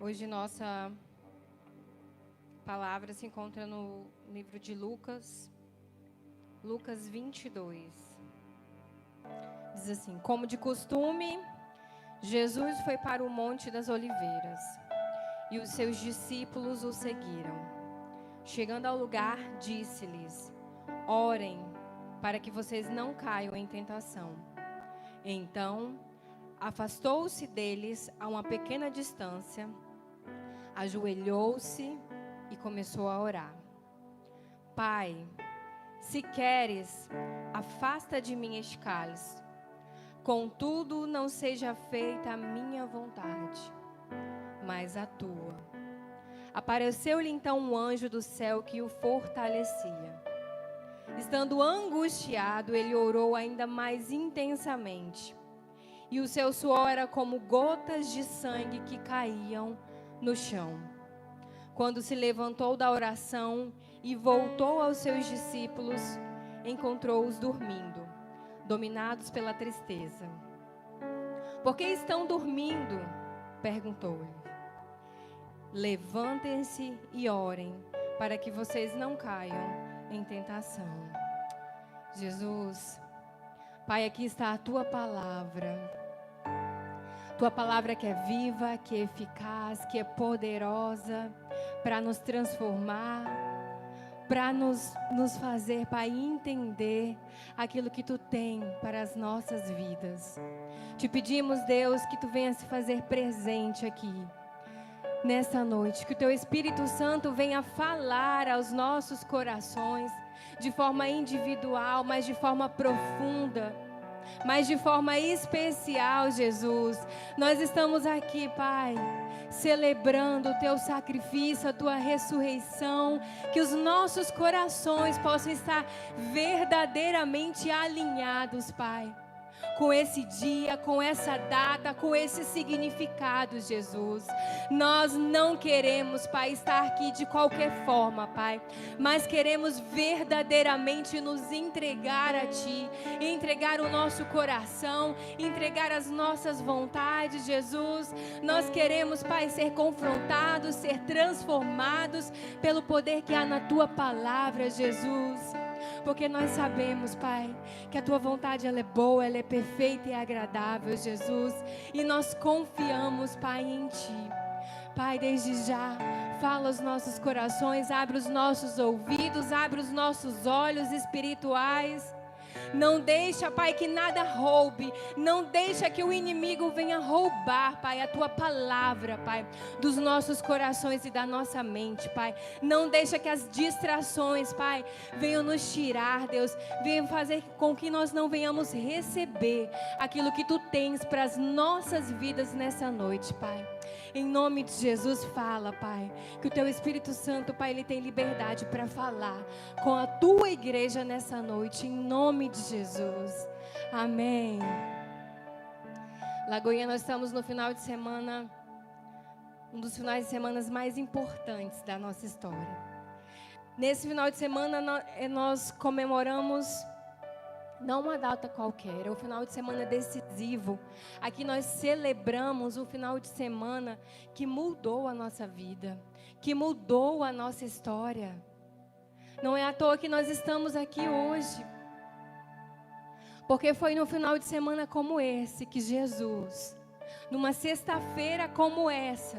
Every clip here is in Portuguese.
Hoje nossa palavra se encontra no livro de Lucas, Lucas 22. Diz assim: como de costume, Jesus foi para o Monte das Oliveiras e os seus discípulos o seguiram. Chegando ao lugar, disse-lhes: orem para que vocês não caiam em tentação. Então, afastou-se deles a uma pequena distância, ajoelhou-se e começou a orar. Pai, se queres, afasta de mim este cálice. Contudo, não seja feita a minha vontade, mas a tua. Apareceu-lhe então um anjo do céu que o fortalecia. Estando angustiado, ele orou ainda mais intensamente, e o seu suor era como gotas de sangue que caíam no chão. Quando se levantou da oração e voltou aos seus discípulos, encontrou-os dormindo, dominados pela tristeza. Por que estão dormindo? Perguntou-lhe. Levantem-se e orem, para que vocês não caiam em tentação. Jesus, Pai, aqui está a Tua palavra. Tua palavra que é viva, que é eficaz, que é poderosa para nos transformar, para nos fazer, Pai, entender aquilo que Tu tem para as nossas vidas. Te pedimos, Deus, que Tu venha se fazer presente aqui nessa noite, que o Teu Espírito Santo venha falar aos nossos corações de forma individual, mas de forma profunda, mas de forma especial, Jesus. Nós estamos aqui, Pai, celebrando o Teu sacrifício, a Tua ressurreição, que os nossos corações possam estar verdadeiramente alinhados, Pai, com esse dia, com essa data, com esse significado, Jesus. Nós não queremos, Pai, estar aqui de qualquer forma, Pai, mas queremos verdadeiramente nos entregar a Ti, entregar o nosso coração, entregar as nossas vontades, Jesus. Nós queremos, Pai, ser confrontados, ser transformados pelo poder que há na Tua palavra, Jesus. Porque nós sabemos, Pai, que a Tua vontade ela é boa, ela é perfeita e agradável, Jesus. E nós confiamos, Pai, em Ti. Pai, desde já, fala aos nossos corações, abre os nossos ouvidos, abre os nossos olhos espirituais. Não deixa, Pai, que nada roube. Não deixa que o inimigo venha roubar, Pai, a Tua palavra, Pai, dos nossos corações e da nossa mente, Pai. Não deixa que as distrações, Pai, venham nos tirar, Deus. Venham fazer com que nós não venhamos receber aquilo que Tu tens para as nossas vidas nessa noite, Pai. Em nome de Jesus, fala, Pai, que o Teu Espírito Santo, Pai, Ele tem liberdade para falar com a Tua igreja nessa noite, em nome de Jesus. Amém. Lagoinha, nós estamos no final de semana, um dos finais de semana mais importantes da nossa história. Nesse final de semana, nós comemoramos não uma data qualquer, é um final de semana decisivo. Aqui nós celebramos um final de semana que mudou a nossa vida, que mudou a nossa história. Não é à toa que nós estamos aqui hoje, porque foi no final de semana como esse que Jesus, numa sexta-feira como essa,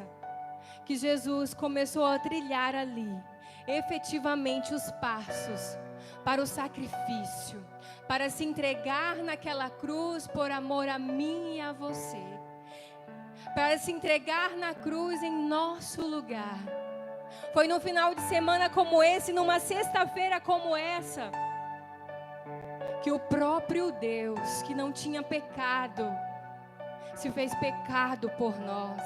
que Jesus começou a trilhar ali, efetivamente os passos para o sacrifício, para se entregar naquela cruz por amor a mim e a você, para se entregar na cruz em nosso lugar. Foi no final de semana como esse, numa sexta-feira como essa, que o próprio Deus, que não tinha pecado, se fez pecado por nós,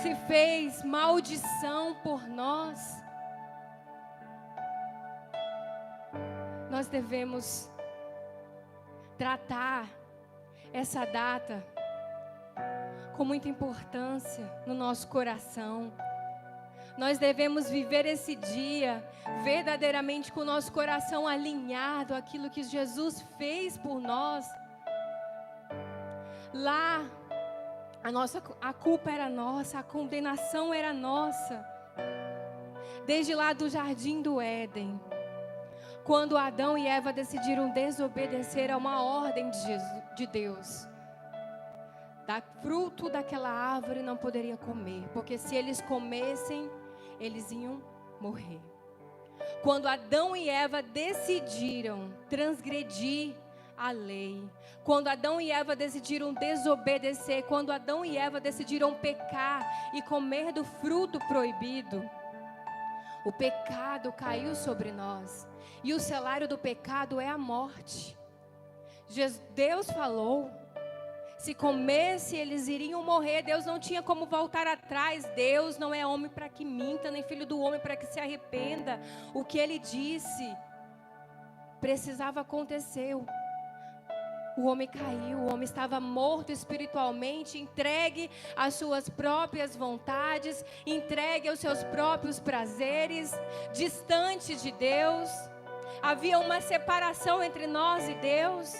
se fez maldição por nós. Nós devemos tratar essa data com muita importância no nosso coração. Nós devemos viver esse dia verdadeiramente com o nosso coração alinhado àquilo que Jesus fez por nós. Lá A culpa era nossa, a condenação era nossa. Desde lá do jardim do Éden, quando Adão e Eva decidiram desobedecer a uma ordem de Deus, da fruto daquela árvore não poderia comer, porque se eles comessem, eles iam morrer. Quando Adão e Eva decidiram transgredir a lei, quando Adão e Eva decidiram desobedecer, quando Adão e Eva decidiram pecar e comer do fruto proibido, o pecado caiu sobre nós, e o salário do pecado é a morte. Deus falou, se comesse eles iriam morrer. Deus não tinha como voltar atrás. Deus não é homem para que minta, nem filho do homem para que se arrependa. O que Ele disse precisava acontecer. O homem caiu, o homem estava morto espiritualmente, entregue às suas próprias vontades, entregue aos seus próprios prazeres, distante de Deus. Havia uma separação entre nós e Deus.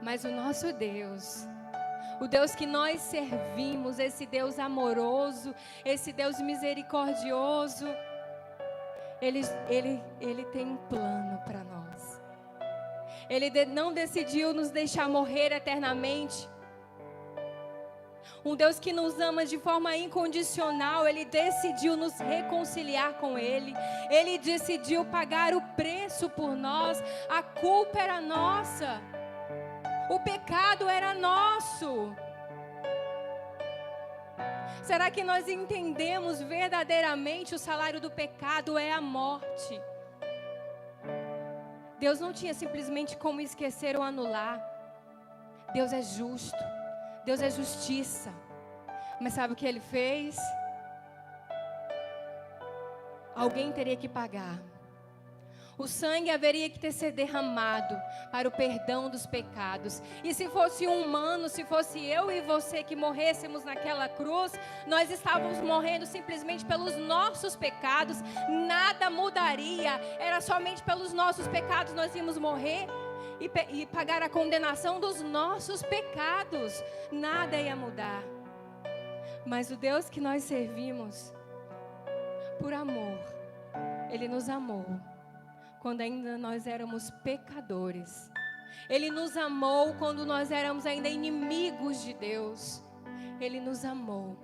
Mas o nosso Deus, o Deus que nós servimos, esse Deus amoroso, esse Deus misericordioso, Ele tem um plano para nós. Ele não decidiu nos deixar morrer eternamente. Um Deus que nos ama de forma incondicional, Ele decidiu nos reconciliar com Ele. Ele decidiu pagar o preço por nós. A culpa era nossa. O pecado era nosso. Será que nós entendemos verdadeiramente o salário do pecado é a morte? Deus não tinha simplesmente como esquecer ou anular. Deus é justo. Deus é justiça. Mas sabe o que Ele fez? Alguém teria que pagar. O sangue haveria que ter sido derramado para o perdão dos pecados. E se fosse um humano, se fosse eu e você que morrêssemos naquela cruz, nós estávamos morrendo simplesmente pelos nossos pecados. Nada mudaria. Era somente pelos nossos pecados nós íamos morrer e pagar a condenação dos nossos pecados. Nada ia mudar. Mas o Deus que nós servimos, por amor, Ele nos amou. Quando ainda nós éramos pecadores. Ele nos amou quando nós éramos ainda inimigos de Deus. Ele nos amou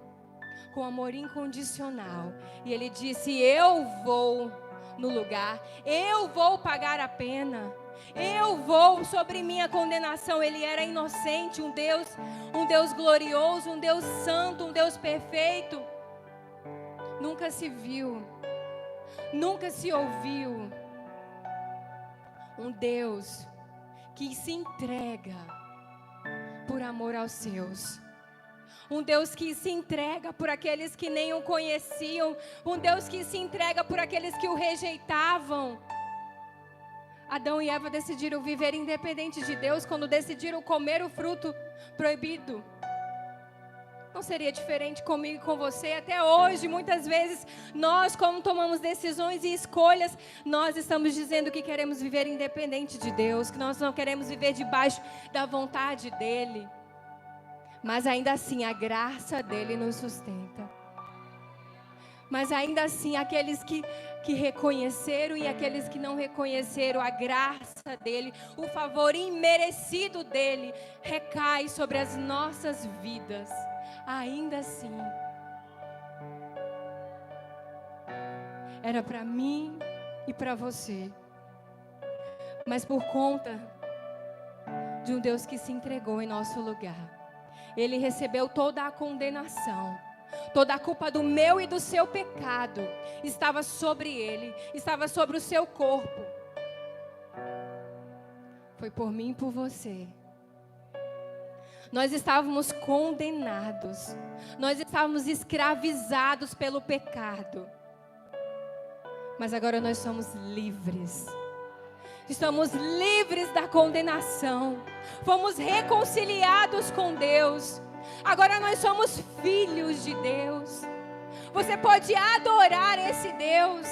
com amor incondicional. E Ele disse, eu vou no lugar, eu vou pagar a pena, eu vou sobre minha condenação. Ele era inocente, um Deus glorioso, um Deus santo, um Deus perfeito. Nunca se viu, nunca se ouviu um Deus que se entrega por amor aos seus. Um Deus que se entrega por aqueles que nem o conheciam. Um Deus que se entrega por aqueles que o rejeitavam. Adão e Eva decidiram viver independente de Deus quando decidiram comer o fruto proibido. Não seria diferente comigo e com você? Até hoje, muitas vezes, nós, como tomamos decisões e escolhas, nós estamos dizendo que queremos viver independente de Deus, que nós não queremos viver debaixo da vontade dEle. Mas ainda assim, a graça dEle nos sustenta. Mas ainda assim, aqueles que reconheceram e aqueles que não reconheceram a graça dEle, o favor imerecido dEle, recai sobre as nossas vidas. Ainda assim, era para mim e para você. Mas por conta de um Deus que se entregou em nosso lugar, Ele recebeu toda a condenação. Toda a culpa do meu e do seu pecado estava sobre Ele, estava sobre o seu corpo. Foi por mim e por você. Nós estávamos condenados. Nós estávamos escravizados pelo pecado. Mas agora nós somos livres. Estamos livres da condenação. Fomos reconciliados com Deus. Agora nós somos filhos de Deus. Você pode adorar esse Deus.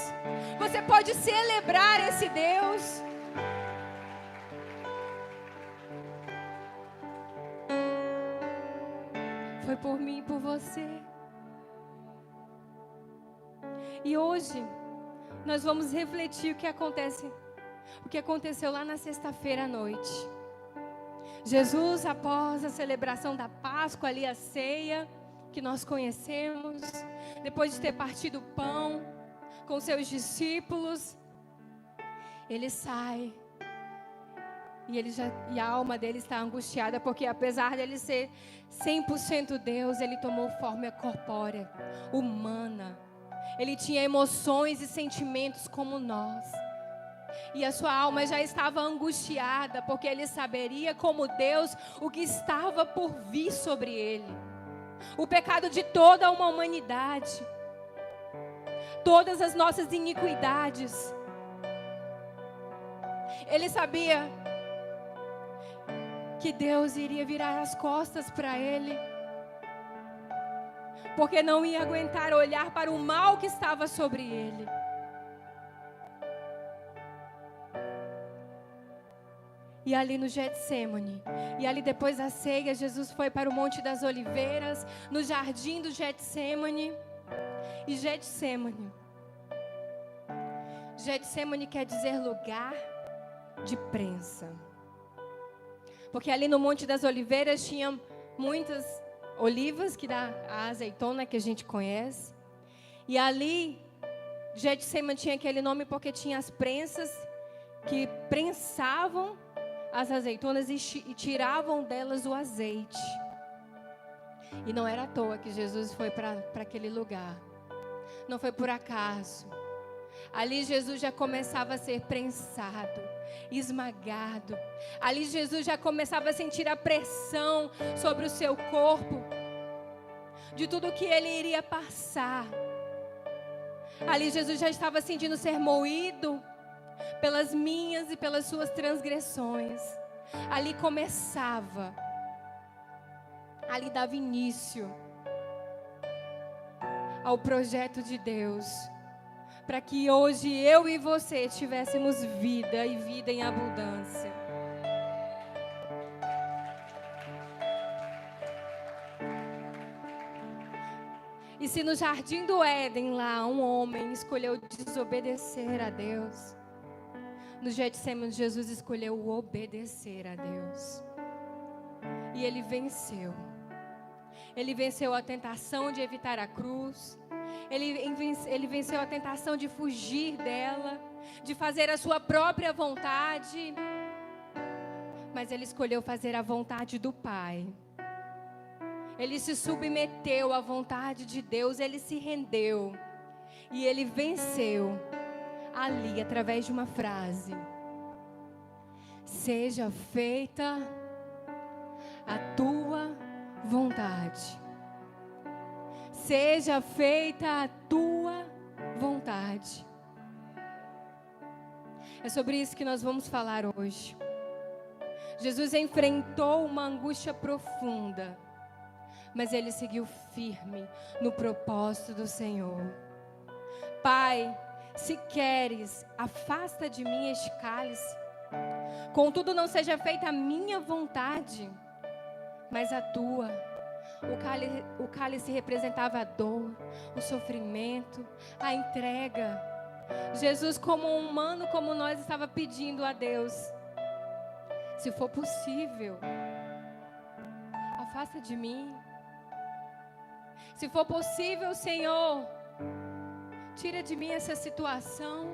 Você pode celebrar esse Deus. foi por mim e por você. E hoje nós vamos refletir o que aconteceu lá na sexta-feira à noite. Jesus, após a celebração da Páscoa, ali a ceia que nós conhecemos, depois de ter partido o pão com seus discípulos, ele sai e a alma dele está angustiada, porque apesar dele ser 100% Deus, ele tomou forma corpórea, humana. Ele tinha emoções e sentimentos como nós. E a sua alma já estava angustiada, porque ele saberia como Deus o que estava por vir sobre ele. O pecado de toda uma humanidade. Todas as nossas iniquidades. Ele sabia que Deus iria virar as costas para ele, porque não ia aguentar olhar para o mal que estava sobre ele. E ali no Getsemane, e ali depois da ceia, Jesus foi para o Monte das Oliveiras, no jardim do Getsemane. E Getsemane quer dizer lugar de prensa. Porque ali no Monte das Oliveiras tinha muitas olivas, que dá a azeitona que a gente conhece. E ali, Getsemane tinha aquele nome porque tinha as prensas que prensavam as azeitonas e tiravam delas o azeite. E não era à toa que Jesus foi para aquele lugar. Não foi por acaso. Ali Jesus já começava a ser prensado, esmagado. Ali Jesus já começava a sentir a pressão sobre o seu corpo, de tudo que ele iria passar. Ali Jesus já estava sentindo ser moído pelas minhas e pelas suas transgressões. Ali começava, ali dava início ao projeto de Deus, para que hoje eu e você tivéssemos vida e vida em abundância. E se no jardim do Éden lá um homem escolheu desobedecer a Deus, no Getsemane Jesus escolheu obedecer a Deus. E ele venceu. Ele venceu a tentação de evitar a cruz. Ele venceu a tentação de fugir dela, de fazer a sua própria vontade. Mas ele escolheu fazer a vontade do Pai. Ele se submeteu à vontade de Deus, ele se rendeu. E ele venceu ali, através de uma frase: seja feita a tua vontade. Seja feita a tua vontade. É sobre isso que nós vamos falar hoje. Jesus enfrentou uma angústia profunda, mas ele seguiu firme no propósito do Senhor. Pai, se queres, afasta de mim este cálice. Contudo, não seja feita a minha vontade, mas a tua. O cálice representava a dor, o sofrimento, a entrega. Jesus, como um humano como nós, estava pedindo a Deus: se for possível, afasta de mim. Se for possível, Senhor, tira de mim essa situação.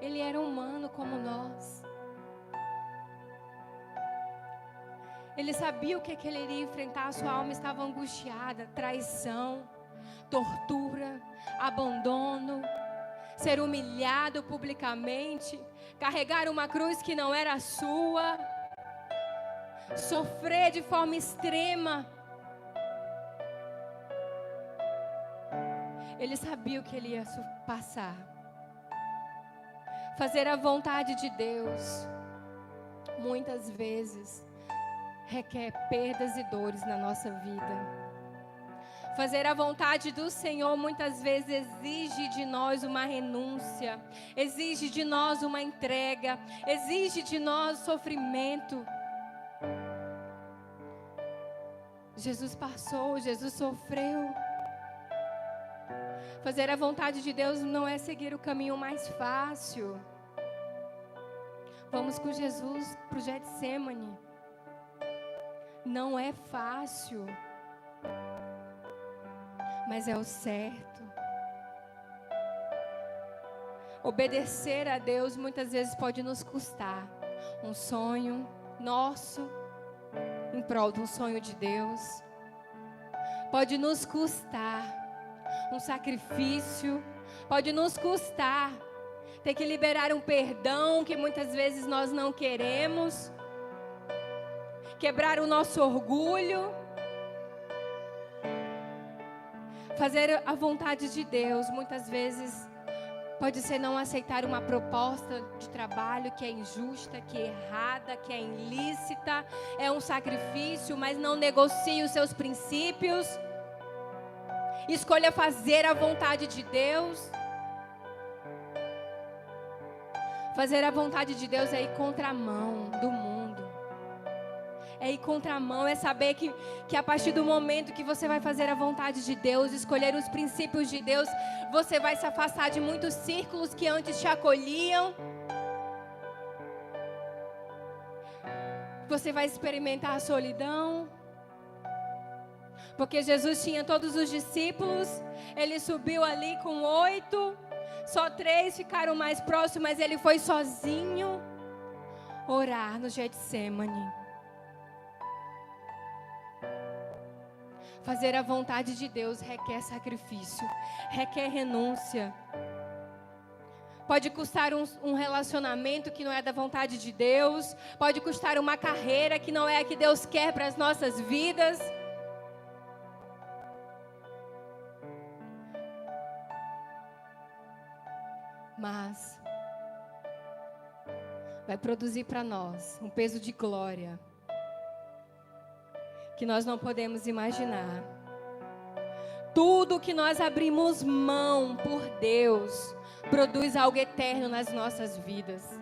Ele era humano como nós. Ele sabia o que ele iria enfrentar. A sua alma estava angustiada. Traição, tortura, abandono, ser humilhado publicamente, carregar uma cruz que não era sua, sofrer de forma extrema. Ele sabia o que ele ia passar. Fazer a vontade de Deus, muitas vezes, requer perdas e dores na nossa vida. Fazer a vontade do Senhor muitas vezes exige de nós uma renúncia, exige de nós uma entrega, exige de nós sofrimento. Jesus passou, Jesus sofreu. Fazer a vontade de Deus não é seguir o caminho mais fácil. Vamos com Jesus para o Getsemane. Não é fácil, mas é o certo. Obedecer a Deus muitas vezes pode nos custar um sonho nosso em prol de um sonho de Deus. Pode nos custar um sacrifício, pode nos custar ter que liberar um perdão que muitas vezes nós não queremos, quebrar o nosso orgulho. Fazer a vontade de Deus muitas vezes pode ser não aceitar uma proposta de trabalho que é injusta, que é errada, que é ilícita, é um sacrifício, mas não negocie os seus princípios. Escolha fazer a vontade de Deus. Fazer a vontade de Deus é ir contramão do mundo. É ir contramão, é saber que a partir do momento que você vai fazer a vontade de Deus, escolher os princípios de Deus, você vai se afastar de muitos círculos que antes te acolhiam. Você vai experimentar a solidão. Porque Jesus tinha todos os discípulos, ele subiu ali com 8, só 3 ficaram mais próximos, mas ele foi sozinho orar no Getsemane. Fazer a vontade de Deus requer sacrifício, requer renúncia. Pode custar um relacionamento que não é da vontade de Deus, pode custar uma carreira que não é a que Deus quer para as nossas vidas. Mas vai produzir para nós um peso de glória que nós não podemos imaginar. Tudo que nós abrimos mão por Deus produz algo eterno nas nossas vidas.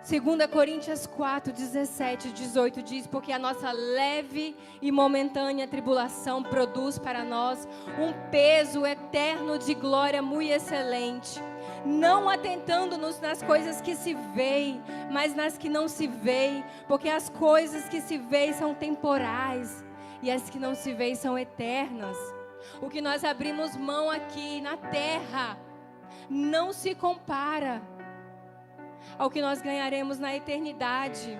2 Coríntios 4, 17 e 18 diz: porque a nossa leve e momentânea tribulação produz para nós um peso eterno de glória muito excelente, não atentando-nos nas coisas que se veem, mas nas que não se veem, porque as coisas que se veem são temporais e as que não se veem são eternas. O que nós abrimos mão aqui na terra não se compara ao que nós ganharemos na eternidade.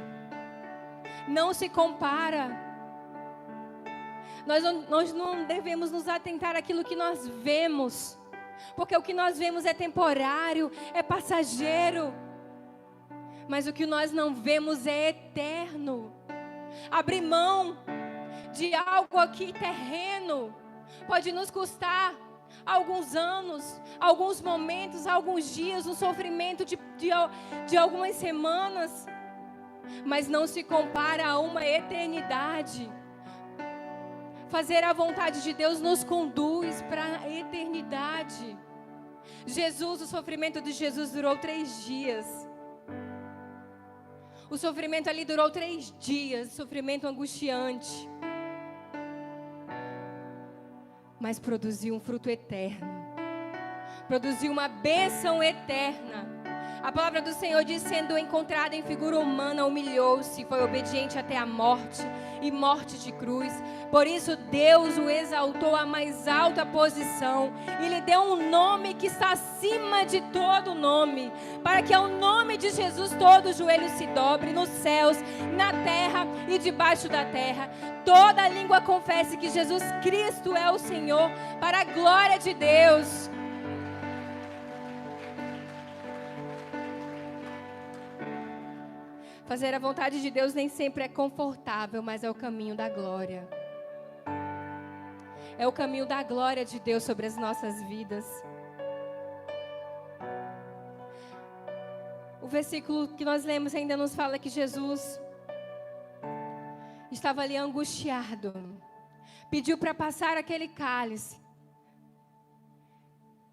Não se compara. Nós não devemos nos atentar àquilo que nós vemos, porque o que nós vemos é temporário, é passageiro. Mas o que nós não vemos é eterno. Abrir mão de algo aqui terreno pode nos custar alguns anos, alguns momentos, alguns dias, um sofrimento de algumas semanas, mas não se compara a uma eternidade. Fazer a vontade de Deus nos conduz para a eternidade. O sofrimento de Jesus durou 3 dias. O sofrimento ali durou 3 dias, sofrimento angustiante. Mas produziu um fruto eterno. Produziu uma bênção eterna. A palavra do Senhor diz: sendo encontrado em figura humana, humilhou-se, foi obediente até a morte, e morte de cruz. Por isso Deus o exaltou à mais alta posição e lhe deu um nome que está acima de todo nome, para que ao nome de Jesus todo joelho se dobre, nos céus, na terra e debaixo da terra. Toda língua confesse que Jesus Cristo é o Senhor, para a glória de Deus. Fazer a vontade de Deus nem sempre é confortável, mas é o caminho da glória. É o caminho da glória de Deus sobre as nossas vidas. O versículo que nós lemos ainda nos fala que Jesus estava ali angustiado. Pediu para passar aquele cálice.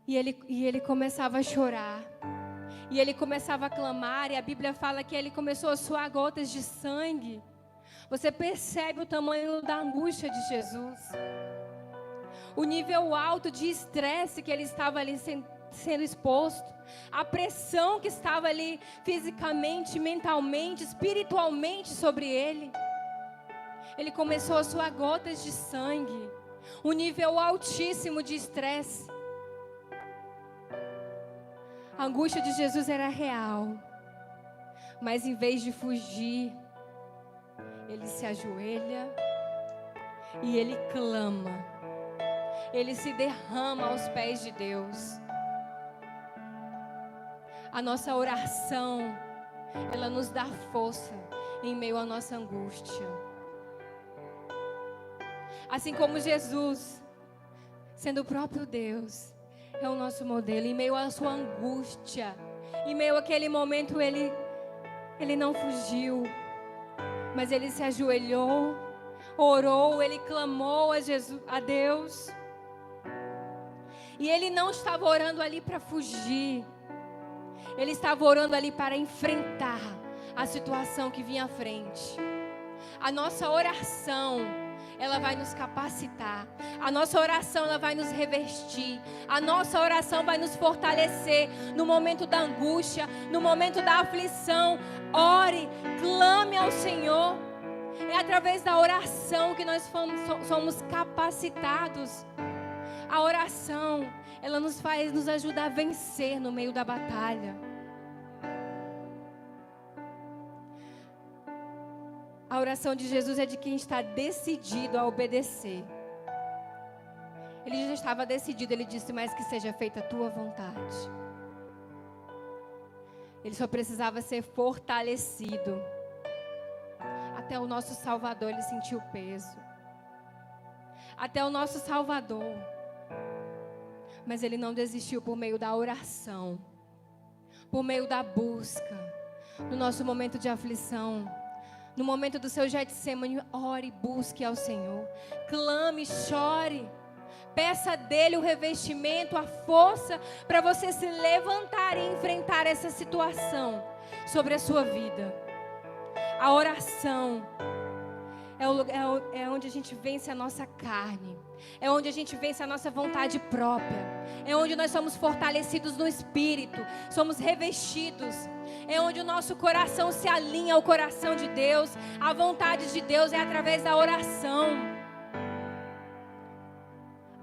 E ele começava a chorar. E ele começava a clamar, e a Bíblia fala que ele começou a suar gotas de sangue, Você percebe o tamanho da angústia de Jesus? O nível alto de estresse que ele estava ali sendo exposto, a pressão que estava ali fisicamente, mentalmente, espiritualmente sobre ele. Ele começou a suar gotas de sangue, um nível altíssimo de estresse. A angústia de Jesus era real, mas em vez de fugir, ele se ajoelha e ele clama. Ele se derrama aos pés de Deus. A nossa oração, ela nos dá força em meio à nossa angústia. Assim como Jesus, sendo o próprio Deus, é o nosso modelo. Em meio à sua angústia, em meio àquele momento, ele não fugiu, mas ele se ajoelhou, orou, ele clamou a Deus. E ele não estava orando ali para fugir. Ele estava orando ali para enfrentar a situação que vinha à frente. A nossa oração, ela vai nos capacitar. A nossa oração, ela vai nos revestir. A nossa oração vai nos fortalecer no momento da angústia, no momento da aflição. Ore, clame ao Senhor. É através da oração que nós somos capacitados. A oração, ela nos ajuda a vencer no meio da batalha. A oração de Jesus é de quem está decidido a obedecer. Ele já estava decidido, ele disse, mas que seja feita a tua vontade. Ele só precisava ser fortalecido. Até o nosso Salvador, ele sentiu o peso. Até o nosso Salvador. Mas ele não desistiu por meio da oração, por meio da busca. No nosso momento de aflição, no momento do seu Getsemane, ore, busque ao Senhor. Clame, chore. Peça dele o revestimento, a força para você se levantar e enfrentar essa situação sobre a sua vida. A oração é onde a gente vence a nossa carne. É onde a gente vence a nossa vontade própria. É onde nós somos fortalecidos no Espírito. Somos revestidos. É onde o nosso coração se alinha ao coração de Deus. A vontade de Deus é através da oração.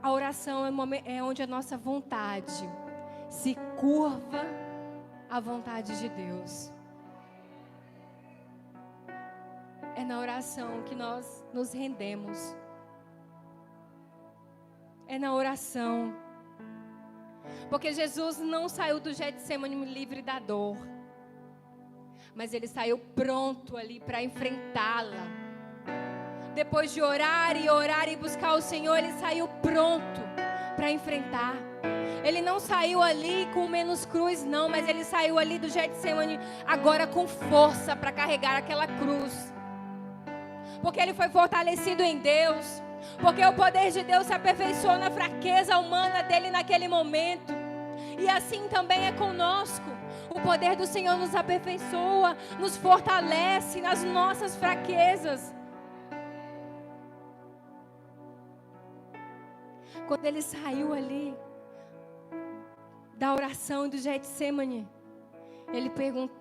A oração é onde a nossa vontade se curva à vontade de Deus. É na oração que nós nos rendemos. É na oração. Porque Jesus não saiu do Getsemane livre da dor. Mas ele saiu pronto ali para enfrentá-la. Depois de orar e buscar o Senhor, ele saiu pronto para enfrentar. Ele não saiu ali com menos cruz, não. Mas ele saiu ali do Getsemane agora com força para carregar aquela cruz. Porque ele foi fortalecido em Deus. Porque o poder de Deus se aperfeiçoou na fraqueza humana dele naquele momento. E assim também é conosco. O poder do Senhor nos aperfeiçoa, nos fortalece nas nossas fraquezas. Quando ele saiu ali da oração do Getsemane, ele perguntou,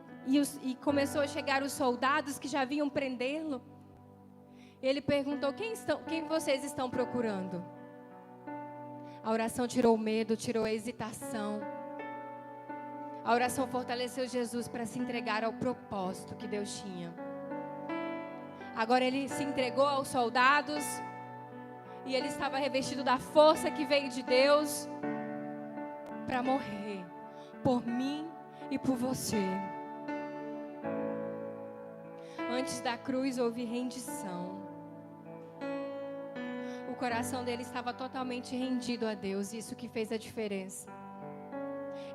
e começou a chegar os soldados que já vinham prendê-lo. Ele perguntou, quem vocês estão procurando? A oração tirou o medo, tirou a hesitação. A oração fortaleceu Jesus para se entregar ao propósito que Deus tinha. Agora ele se entregou aos soldados. E ele estava revestido da força que veio de Deus para morrer por mim e por você. Antes da cruz houve rendição. O coração dele estava totalmente rendido a Deus. Isso que fez a diferença.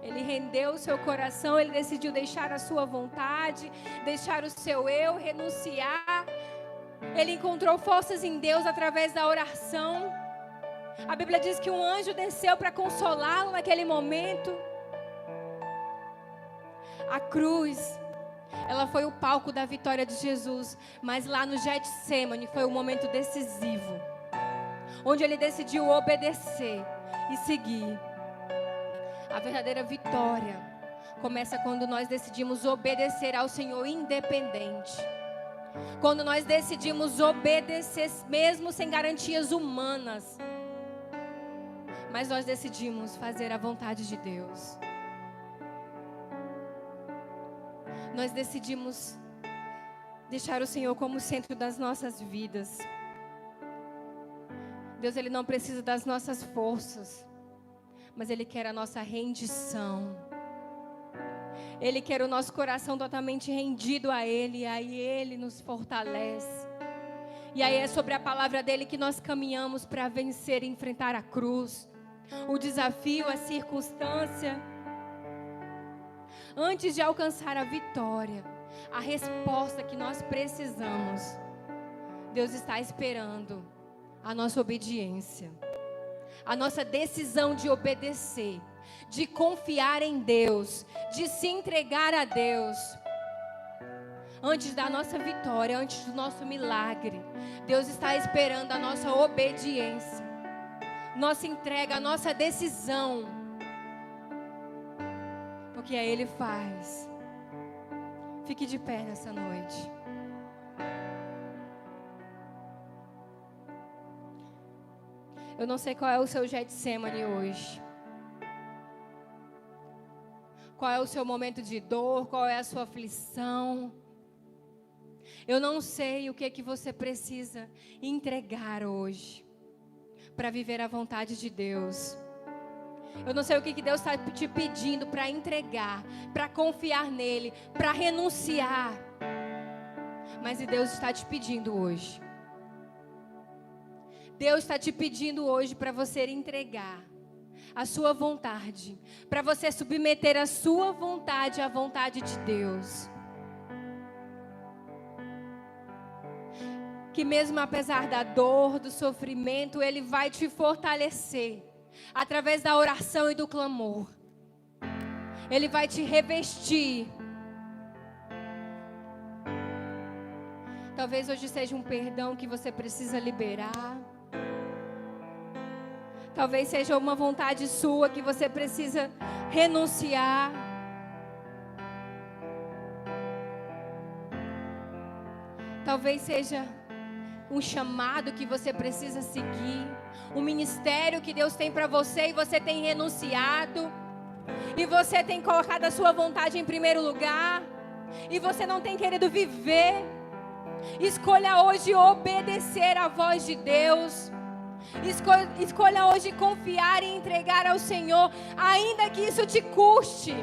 Ele rendeu o seu coração. Ele decidiu deixar a sua vontade, deixar o seu eu, renunciar. Ele encontrou forças em Deus através da oração. A Bíblia diz que um anjo desceu para consolá-lo naquele momento. A cruz Ela foi o palco da vitória de Jesus, mas lá no Getsemane foi o momento decisivo, onde ele decidiu obedecer e seguir. A verdadeira vitória começa quando nós decidimos obedecer ao Senhor independente. Quando nós decidimos obedecer mesmo sem garantias humanas, mas nós decidimos fazer a vontade de Deus. Nós decidimos deixar o Senhor como centro das nossas vidas. Deus, Ele não precisa das nossas forças, mas Ele quer a nossa rendição. Ele quer o nosso coração totalmente rendido a Ele, e aí Ele nos fortalece. E aí é sobre a palavra dEle que nós caminhamos para vencer e enfrentar a cruz, o desafio, a circunstância. Antes de alcançar a vitória, a resposta que nós precisamos, Deus está esperando a nossa obediência, a nossa decisão de obedecer, de confiar em Deus, de se entregar a Deus. Antes da nossa vitória, antes do nosso milagre, Deus está esperando a nossa obediência, nossa entrega, a nossa decisão. Porque aí Ele faz. Fique de pé nessa noite. Eu não sei qual é o seu Getsemane hoje. Qual é o seu momento de dor? Qual é a sua aflição? Eu não sei o que é que você precisa entregar hoje para viver a vontade de Deus. Eu não sei o que Deus está te pedindo para entregar, para confiar nele, para renunciar. Mas Deus está te pedindo hoje. Deus está te pedindo hoje para você entregar a sua vontade, para você submeter a sua vontade à vontade de Deus. Que mesmo apesar da dor, do sofrimento, Ele vai te fortalecer. Através da oração e do clamor, Ele vai te revestir. Talvez hoje seja um perdão que você precisa liberar. Talvez seja uma vontade sua que você precisa renunciar. Talvez seja um chamado que você precisa seguir, um ministério que Deus tem para você e você tem renunciado, e você tem colocado a sua vontade em primeiro lugar, e você não tem querido viver. Escolha hoje obedecer à voz de Deus. Escolha hoje confiar e entregar ao Senhor, ainda que isso te custe,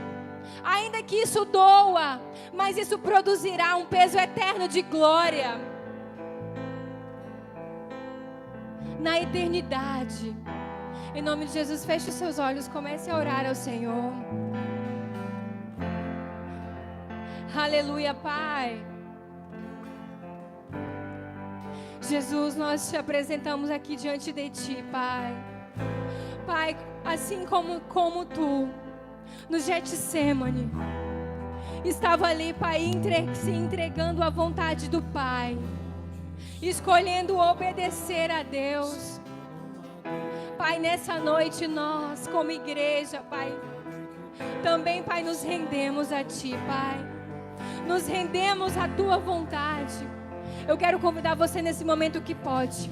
ainda que isso doa, mas isso produzirá um peso eterno de glória na eternidade. Em nome de Jesus, feche os seus olhos, comece a orar ao Senhor. Aleluia, Pai. Jesus, nós te apresentamos aqui diante de Ti, Pai. Pai, assim como Tu, no Getsemane, estava ali, Pai, se entregando à vontade do Pai, escolhendo obedecer a Deus. Pai, nessa noite nós, como igreja, Pai, também, Pai, nos rendemos a Ti, Pai. Nos rendemos à Tua vontade. Eu quero convidar você nesse momento que pode.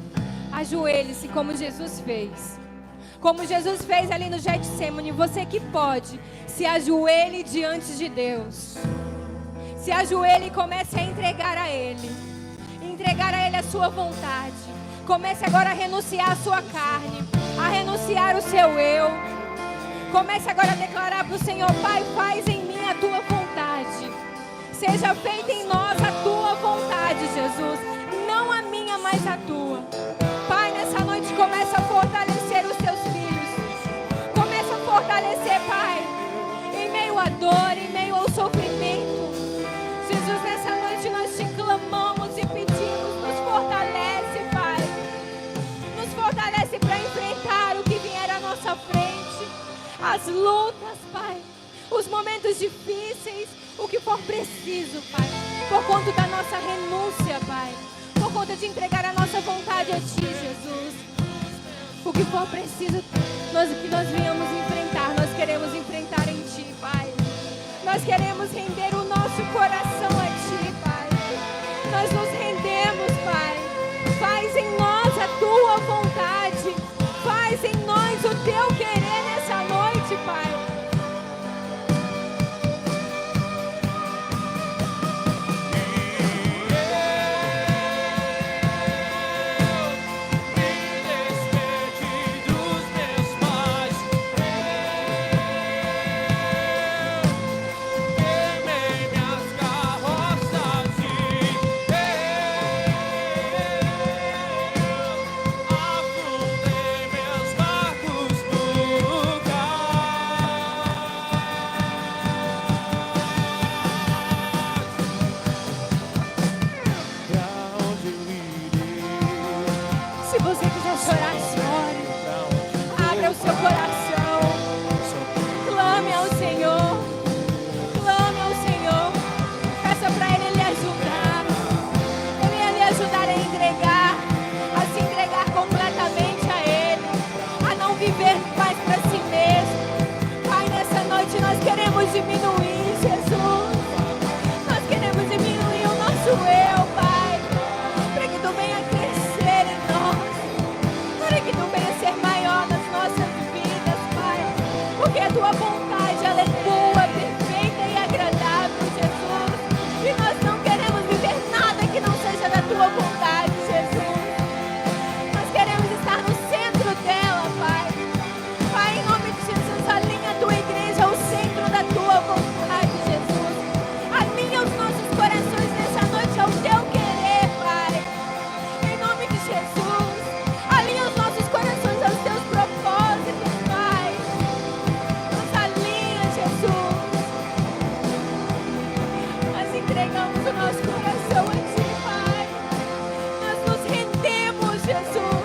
Ajoelhe-se como Jesus fez. Como Jesus fez ali no Getsemane, você que pode, se ajoelhe diante de Deus. Se ajoelhe e comece a entregar a Ele. Entregar a Ele a sua vontade. Comece agora a renunciar a sua carne, a renunciar o seu eu. Comece agora a declarar para o Senhor: Pai, faz em mim a Tua vontade. Seja feita em nós a Tua vontade, Jesus. Não a minha, mas a Tua. Pai, nessa noite começa a fortalecer os Teus filhos. Começa a fortalecer, Pai, em meio à dor, em meio ao sofrimento. Jesus, nessa noite nós Te clamamos e pedimos, nos fortalece, Pai. Nos fortalece para enfrentar o que vier à nossa frente. As lutas, Pai. os momentos difíceis, o que for preciso, Pai, por conta da nossa renúncia, Pai, por conta de entregar a nossa vontade a Ti, Jesus. O que for preciso, que nós venhamos enfrentar, nós queremos enfrentar em Ti, Pai. Nós queremos render o nosso coração a Ti, Pai. Nós nos rendemos, Pai. Faz em nós a Tua vontade. Faz em nós o Teu querer nessa noite, Pai. Diminuir, Jesus. Nós queremos diminuir o nosso eu, Pai, para que Tu venha crescer em nós, para que Tu venha ser maior nas nossas vidas, Pai, porque a Tua vontade, ela é boa, perfeita e agradável, Jesus, e nós não queremos viver nada que não seja da Tua vontade, Jesus. Nós queremos estar no centro dela, Pai. Pai, em nome de Jesus, alinha a Tua igreja ao centro da Tua vontade, Jesus. Alinha os nossos corações nessa noite ao Teu querer, Pai. Em nome de Jesus, alinha os nossos corações aos Teus propósitos, Pai. Nos alinha, Jesus. Nós entregamos o nosso coração a Ti, Pai. Nós nos rendemos, Jesus.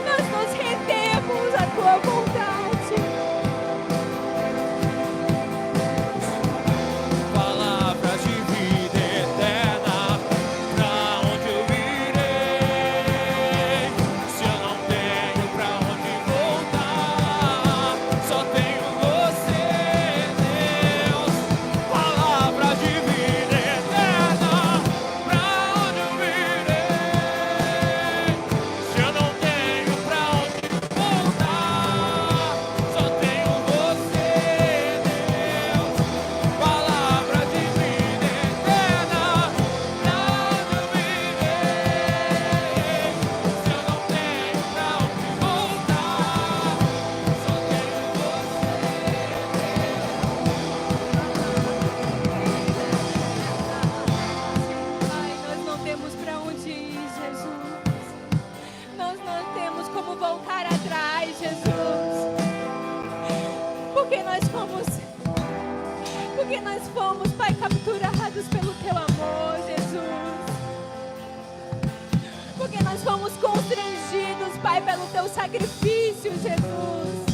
Nós nos rendemos à Tua vontade. Porque nós fomos, Pai, capturados pelo Teu amor, Jesus. Porque nós fomos constrangidos, Pai, pelo Teu sacrifício, Jesus.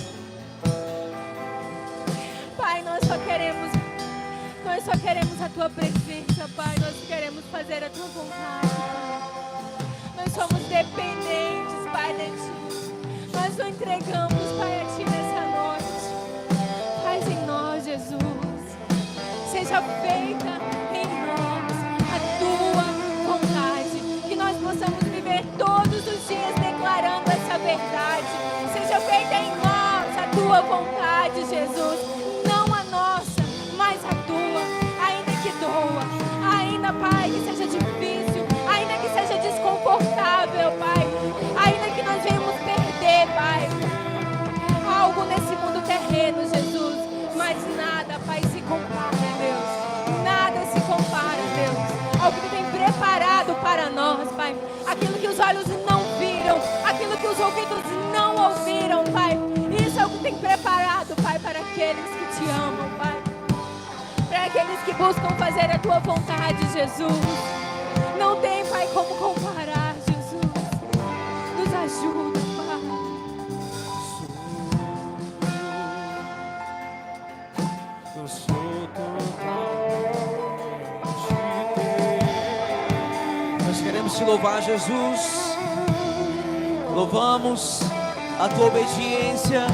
Pai, nós só queremos a Tua presença, Pai. Nós queremos fazer a Tua vontade, Pai. Nós somos dependentes, Pai, de Ti. Nós nos entregamos, Pai, a Ti nessa noite. Faz em nós, Jesus. Seja feita em nós a Tua vontade. Que nós possamos viver todos os dias declarando essa verdade. Seja feita em nós a Tua vontade, Jesus. Não a nossa, mas a Tua. Ainda que doa, ainda, Pai, que seja difícil, ainda que seja desconfortável, Pai. Ainda que nós venhamos perder, Pai, algo nesse mundo terreno, Jesus. Mas nada, Pai, se compara, Deus. Nada se compara, Deus, ao que Tu tem preparado para nós, Pai. Aquilo que os olhos não viram, aquilo que os ouvidos não ouviram, Pai. Isso é o que tem preparado, Pai, para aqueles que Te amam, Pai. Para aqueles que buscam fazer a Tua vontade, Jesus. Não tem, Pai, como comparar, Jesus. Nos ajuda, Pai. louvar, Jesus. Louvamos a tua obediência,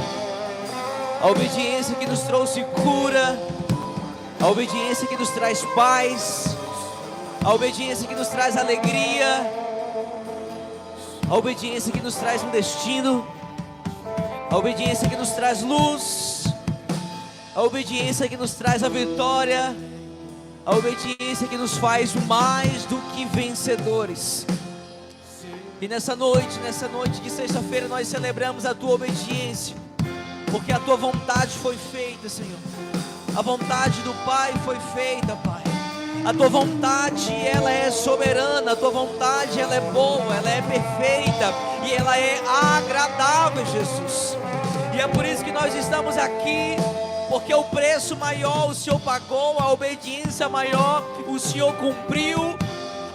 a obediência que nos trouxe cura, a obediência que nos traz paz, a obediência que nos traz alegria, a obediência que nos traz um destino, a obediência que nos traz luz, a obediência que nos traz a vitória, a obediência que nos faz mais do que vencedores. E nessa noite de sexta-feira, nós celebramos a tua obediência, porque a tua vontade foi feita, Senhor. A vontade do Pai foi feita, Pai. A tua vontade, ela é soberana. A tua vontade, ela é boa, ela é perfeita e ela é agradável, Jesus. E é por isso que nós estamos aqui, porque o preço maior o Senhor pagou, a obediência maior o Senhor cumpriu,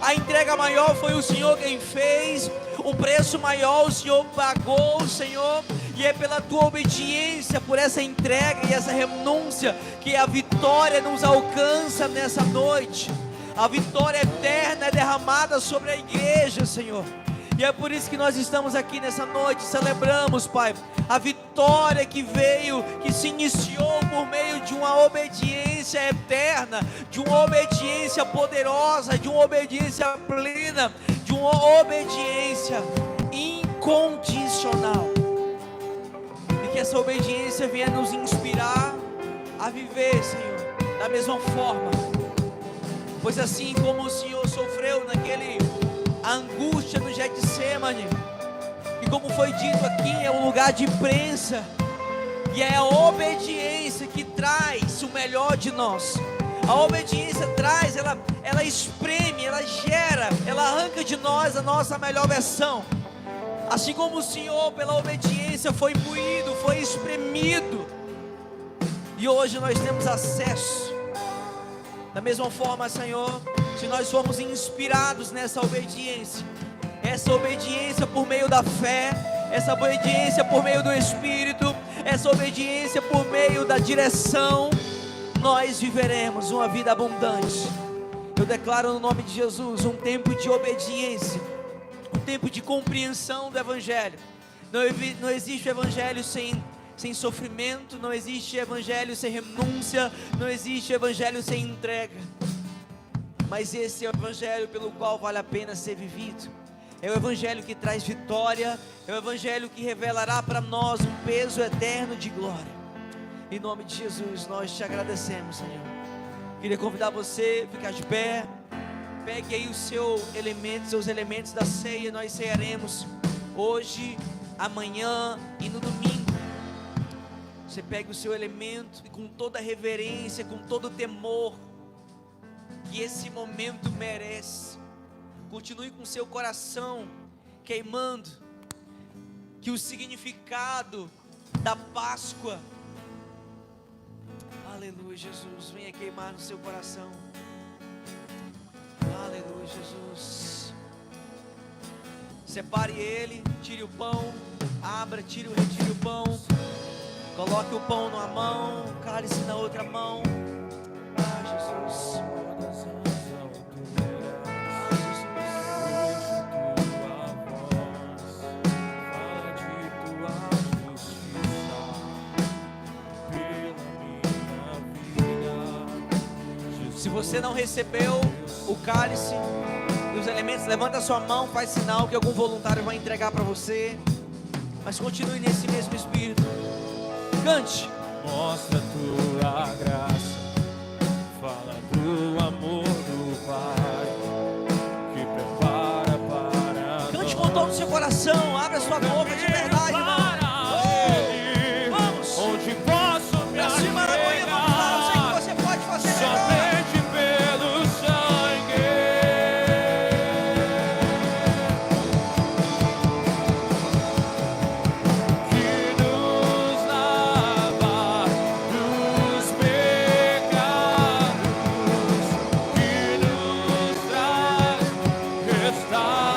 a entrega maior foi o Senhor quem fez, o preço maior o Senhor pagou, Senhor. E é pela tua obediência, por essa entrega e essa renúncia, que a vitória nos alcança nessa noite. A vitória eterna é derramada sobre a igreja, Senhor. E é por isso que nós estamos aqui nessa noite, celebramos, Pai, a vitória que veio, que se iniciou por meio de uma obediência eterna, de uma obediência poderosa, de uma obediência plena, de uma obediência incondicional. E que essa obediência venha nos inspirar a viver, Senhor, da mesma forma. Pois assim como o Senhor sofreu a angústia no Getsemane, e como foi dito aqui, é um lugar de prensa, e é a obediência que traz o melhor de nós. A obediência traz, ela espreme, ela gera, ela arranca de nós a nossa melhor versão. Assim como o Senhor, pela obediência, foi moído, foi espremido, e hoje nós temos acesso. Da mesma forma, Senhor, se nós formos inspirados nessa obediência, essa obediência por meio da fé, essa obediência por meio do Espírito, essa obediência por meio da direção, nós viveremos uma vida abundante. Eu declaro no nome de Jesus um tempo de obediência, um tempo de compreensão do Evangelho. Não existe Evangelho sem sofrimento, não existe Evangelho sem renúncia, não existe Evangelho sem entrega. Mas esse é o Evangelho pelo qual vale a pena ser vivido. É o Evangelho que traz vitória, é o Evangelho que revelará para nós um peso eterno de glória. Em nome de Jesus, nós te agradecemos, Senhor. Queria convidar você a ficar de pé. Pegue aí seus elementos da ceia. Nós cearemos hoje, amanhã e no domingo. Você pegue o seu elemento e com toda reverência, com todo temor que esse momento merece, continue com seu coração queimando, que o significado da Páscoa, aleluia, Jesus, venha queimar no seu coração. Aleluia, Jesus. Separe ele, tire o pão, retire o pão. Coloque o pão numa mão, o cálice na outra mão. Ah, Jesus. Se você não recebeu o cálice e os elementos, levanta a sua mão, faz sinal que algum voluntário vai entregar para você. Mas continue nesse mesmo espírito. Cante. Mostra a tua graça, fala do amor do Pai, que prepara para Cante com todo o seu coração, abra sua boca de verdade, irmão. Vamos. Onde posso me Pra cima da manhã, vamos lá, eu sei que você pode fazer melhor. somente pelo sangue que nos lava dos pecados, que nos traz restauração.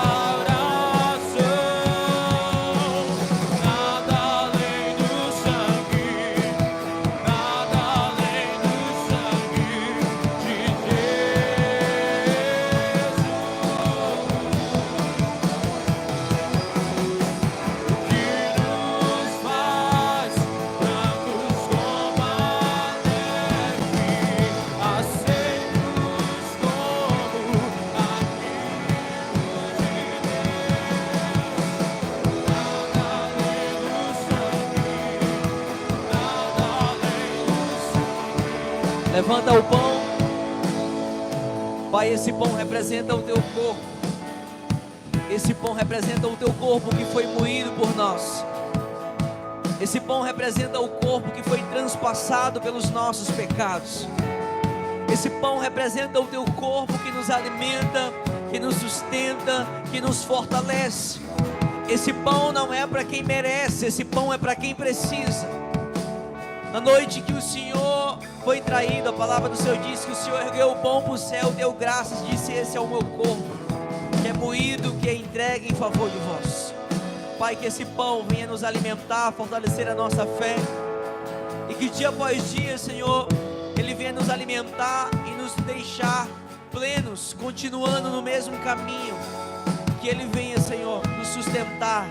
Levanta o pão. Pai, esse pão representa o teu corpo. Esse pão representa o teu corpo que foi moído por nós. Esse pão representa o corpo que foi transpassado pelos nossos pecados. Esse pão representa o teu corpo que nos alimenta, que nos sustenta, que nos fortalece. Esse pão não é para quem merece, esse pão é para quem precisa. Na noite que o Senhor foi traído, a palavra do Senhor diz que o Senhor ergueu o pão para o céu, deu graças, disse: esse é o meu corpo, que é moído, que é entregue em favor de vós. Pai, que esse pão venha nos alimentar, fortalecer a nossa fé, e que dia após dia, Senhor, Ele venha nos alimentar e nos deixar plenos, continuando no mesmo caminho. Que Ele venha, Senhor, nos sustentar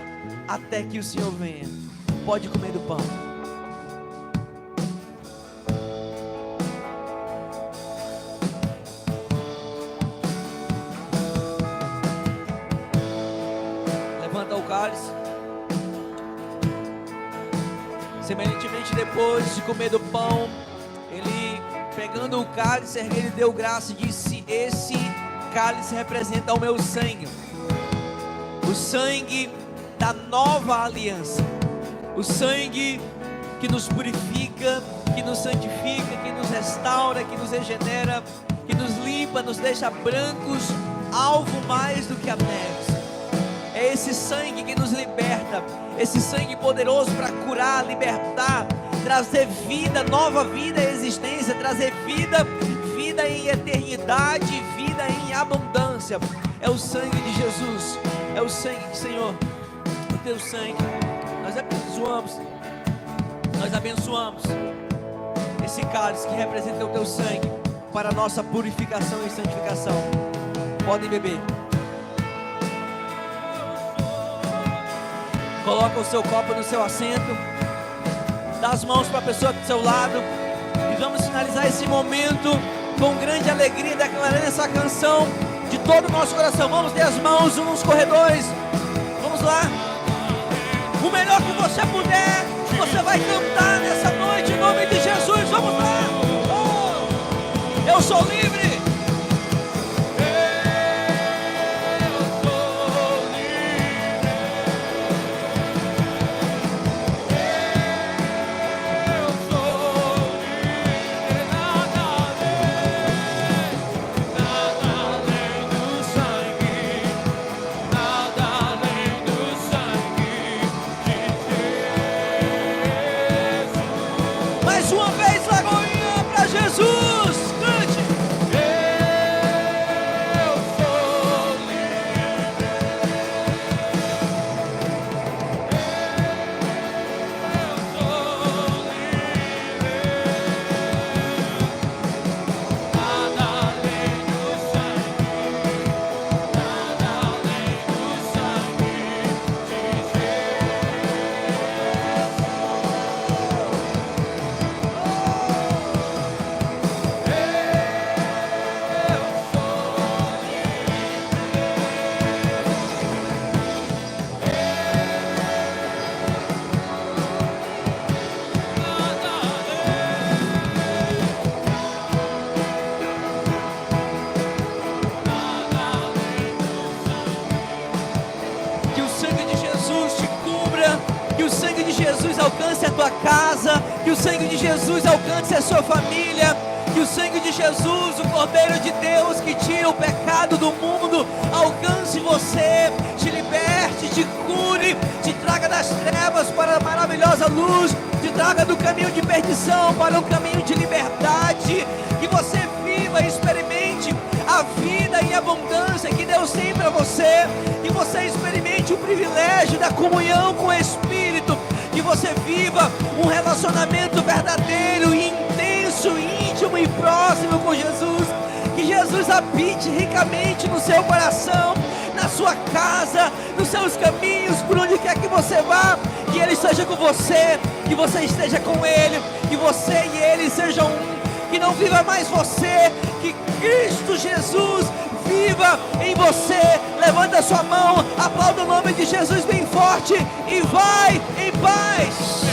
até que o Senhor venha. Pode comer do pão. Levanta o cálice. Semelhantemente, depois de comer do pão, Ele, pegando o cálice, Ele deu graça e disse: esse cálice representa o meu sangue, o sangue da nova aliança, o sangue que nos purifica, que nos santifica, que nos restaura, que nos regenera, que nos limpa, nos deixa brancos, alvo mais do que a neve. É esse sangue que nos liberta, esse sangue poderoso para curar, libertar, trazer vida, nova vida em existência, trazer vida, vida em eternidade, vida em abundância. É o sangue de Jesus, é o sangue, Senhor, o teu sangue. Nós abençoamos esse cálice que representa o teu sangue para a nossa purificação e santificação. Podem beber. Coloca o seu copo no seu assento, dá as mãos para a pessoa do seu lado, e vamos finalizar esse momento com grande alegria, declarando essa canção de todo o nosso coração. Vamos ter as mãos nos corredores, vamos lá. O melhor que você puder, você vai cantar nessa noite em nome de Jesus. Vamos lá. Oh, eu sou livre. Alcance a tua casa, que o sangue de Jesus alcance a sua família, que o sangue de Jesus, o Cordeiro de Deus que tira o pecado do mundo, alcance você, te liberte, te cure, te traga das trevas para a maravilhosa luz, te traga do caminho de perdição para um caminho de liberdade, que você viva e experimente a vida em abundância que Deus tem para você, que você experimente o privilégio da comunhão com o Espírito, que você viva um relacionamento verdadeiro, intenso, íntimo e próximo com Jesus, que Jesus habite ricamente no seu coração, na sua casa, nos seus caminhos, por onde quer que você vá, que Ele esteja com você, que você esteja com Ele, que você e Ele sejam um, que não viva mais você, que Cristo Jesus viva em você. Levanta a sua mão, aplauda o nome de Jesus bem forte e vai em paz.